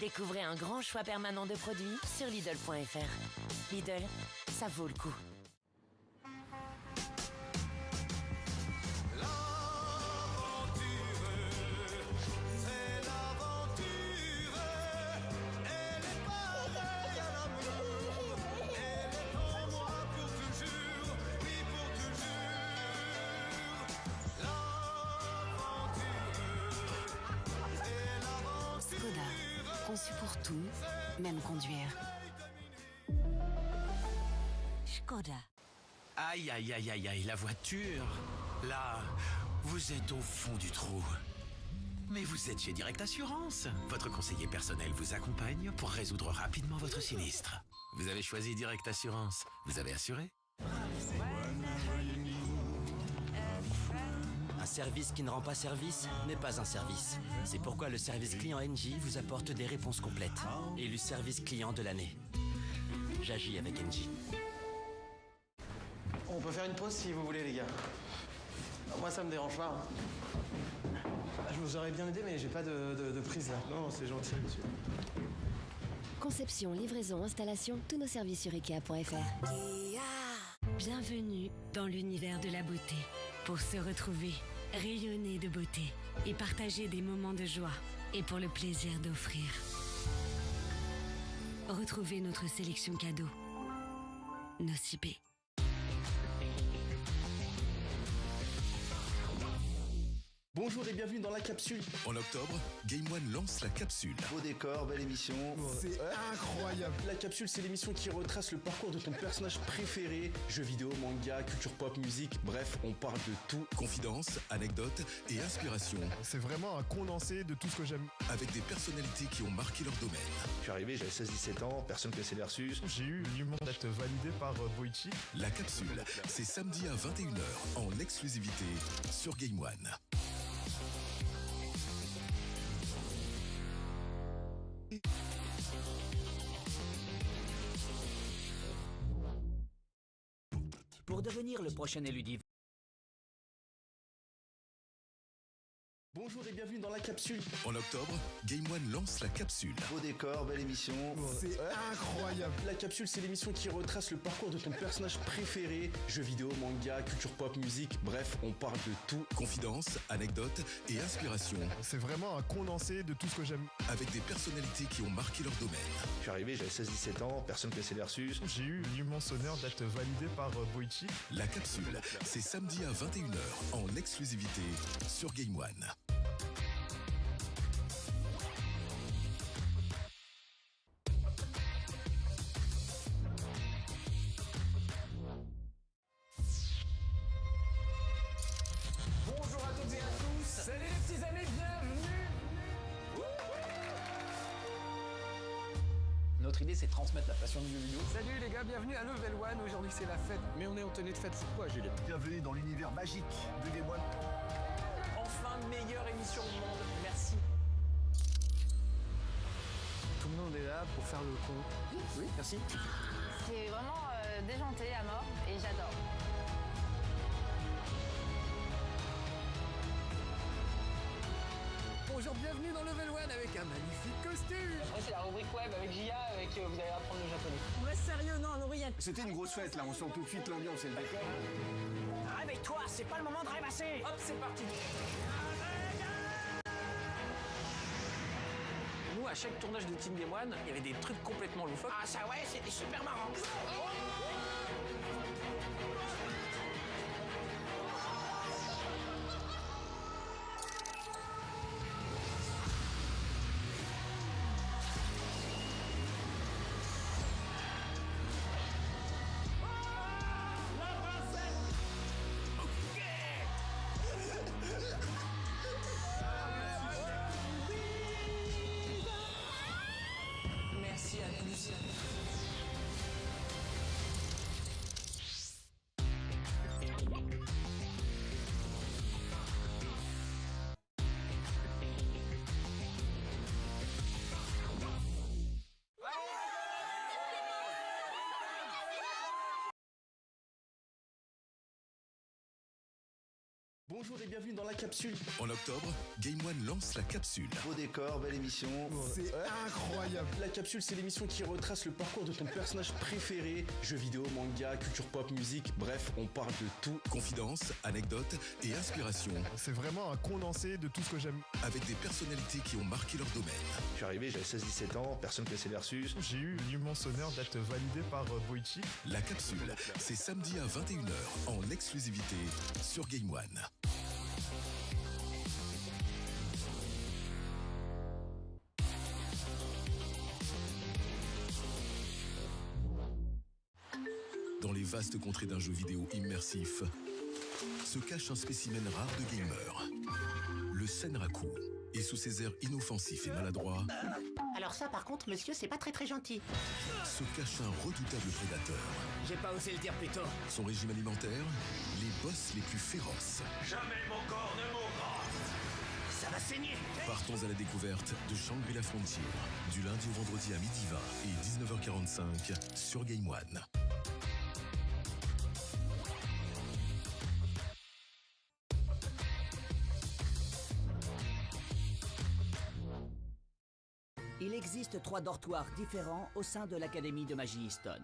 Découvrez un grand choix permanent de produits sur Lidl.fr. Lidl, ça vaut le coup. Conçu pour tout, même conduire. Škoda. Aïe, aïe, aïe, aïe, aïe, la voiture. Là, vous êtes au fond du trou. Mais vous êtes chez Direct Assurance. Votre conseiller personnel vous accompagne pour résoudre rapidement votre sinistre. Vous avez choisi Direct Assurance. Vous avez assuré? Un service qui ne rend pas service n'est pas un service. C'est pourquoi le service client NJ vous apporte des réponses complètes. Élu service client de l'année. J'agis avec NJ. On peut faire une pause si vous voulez, les gars. Moi, ça me dérange pas. Je vous aurais bien aidé, mais j'ai pas de prise là. Non, c'est gentil, monsieur. Conception, livraison, installation, tous nos services sur Ikea.fr. Bienvenue dans l'univers de la beauté. Pour se retrouver, rayonner de beauté et partager des moments de joie. Et pour le plaisir d'offrir. Retrouvez notre sélection cadeau. Nocibé. Bonjour et bienvenue dans la capsule. En octobre, Game One lance la capsule. Beau décor, belle émission. C'est incroyable. La capsule, c'est l'émission qui retrace le parcours de ton personnage préféré. Jeux vidéo, manga, culture pop, musique, bref, on parle de tout. Confidences, anecdotes et inspirations. C'est vraiment un condensé de tout ce que j'aime. Avec des personnalités qui ont marqué leur domaine. Je suis arrivé, j'avais 16-17 ans, personne ne connaissait Versus. J'ai eu l'humour d'être validé par Boichi. La capsule, c'est samedi à 21h en exclusivité sur Game One. Pour devenir le prochain élu divin. Bonjour et bienvenue dans la capsule. En octobre, Game One lance la capsule. Beau décor, belle émission. C'est incroyable. La capsule, c'est l'émission qui retrace le parcours de ton personnage préféré. Jeux vidéo, manga, culture pop, musique, bref, on parle de tout. Confidences, anecdotes et inspirations. C'est vraiment un condensé de tout ce que j'aime. Avec des personnalités qui ont marqué leur domaine. Je suis arrivé, j'avais 16-17 ans, personne ne connaissait Versus. J'ai eu l'immense honneur d'être validé par Boichi. La capsule, c'est samedi à 21h en exclusivité sur Game One. Bonjour à toutes et à tous. Salut les petits amis, bienvenue. Notre idée, c'est de transmettre la passion du jeu vidéo. Salut les gars, bienvenue à Level One. Aujourd'hui, c'est la fête. Mais on est en tenue de fête, pourquoi, Julien? Bienvenue dans l'univers magique de Game One. Enfin, meilleure émission du monde. Merci. Tout le monde est là pour faire le con. Oui, merci. C'est vraiment déjanté à mort et j'adore. Bonjour, bienvenue dans Level One avec un magnifique costume. Après, c'est la rubrique web avec Gia, vous allez apprendre le japonais. On reste sérieux, non, Lauriette. C'était une grosse fête là, on sent tout de suite l'ambiance et le décor. Réveille-toi, c'est pas le moment de rêvasser. Hop, c'est parti. Nous, à chaque tournage de Team Game One, il y avait des trucs complètement loufoques. Ah ça ouais, c'était super marrant. Merci à tous. bonjour et bienvenue dans la capsule. En octobre, Game One lance la capsule. Beau décor, belle émission. C'est incroyable. La capsule, c'est l'émission qui retrace le parcours de ton personnage préféré. Jeux vidéo, manga, culture pop, musique, bref, on parle de tout. Confidences, anecdotes et inspirations. C'est vraiment un condensé de tout ce que j'aime. Avec des personnalités qui ont marqué leur domaine. Je suis arrivé, j'avais 16-17 ans, personne connaissait Versus. J'ai eu l'immense honneur d'être validé par Boichi. La capsule, c'est samedi à 21h en exclusivité sur Game One. Dans les vastes contrées d'un jeu vidéo immersif, se cache un spécimen rare de gamer, le Senraku. Et sous ses airs inoffensifs et maladroits, Alors ça par contre, monsieur, c'est pas très gentil. se cache un redoutable prédateur. J'ai pas osé le dire plus tôt. Son régime alimentaire, les boss les plus féroces. Jamais mon corps ne mourra. Ça va saigner. Partons à la découverte de Shangri-La Frontier, du lundi au vendredi à 12h et 19h45 sur Game One. Il existe 3 dortoirs différents au sein de l'Académie de Magie Easton.